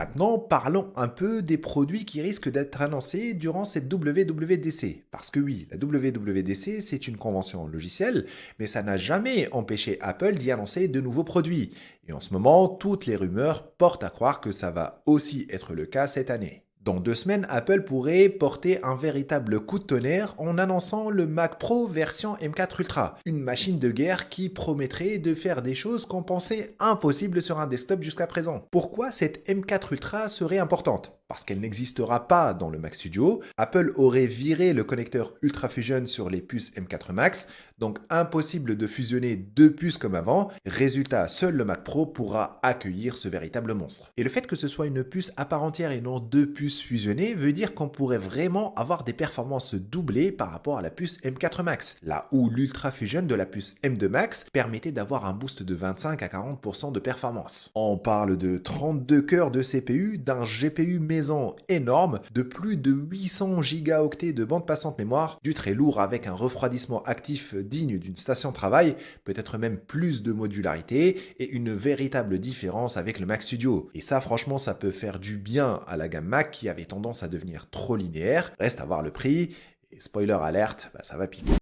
Maintenant, parlons un peu des produits qui risquent d'être annoncés durant cette WWDC. Parce que oui, la WWDC, c'est une convention logicielle, mais ça n'a jamais empêché Apple d'y annoncer de nouveaux produits. Et en ce moment, toutes les rumeurs portent à croire que ça va aussi être le cas cette année. Dans 2 semaines, Apple pourrait porter un véritable coup de tonnerre en annonçant le Mac Pro version M4 Ultra, une machine de guerre qui promettrait de faire des choses qu'on pensait impossibles sur un desktop jusqu'à présent. Pourquoi cette M4 Ultra serait importante? Parce qu'elle n'existera pas dans le Mac Studio. Apple aurait viré le connecteur Ultra Fusion sur les puces M4 Max, donc impossible de fusionner deux puces comme avant. Résultat, seul le Mac Pro pourra accueillir ce véritable monstre. Et le fait que ce soit une puce à part entière et non deux puces fusionnées veut dire qu'on pourrait vraiment avoir des performances doublées par rapport à la puce M4 Max, là où l'Ultra Fusion de la puce M2 Max permettait d'avoir un boost de 25 à 40% de performance. On parle de 32 cœurs de CPU, d'un GPU maison énorme, de plus de 800 gigaoctets de bande passante mémoire, du très lourd avec un refroidissement actif digne d'une station de travail, peut-être même plus de modularité et une véritable différence avec le Mac Studio. Et ça, franchement, ça peut faire du bien à la gamme Mac qui avait tendance à devenir trop linéaire. Reste à voir le prix. Et spoiler alerte, ça va piquer.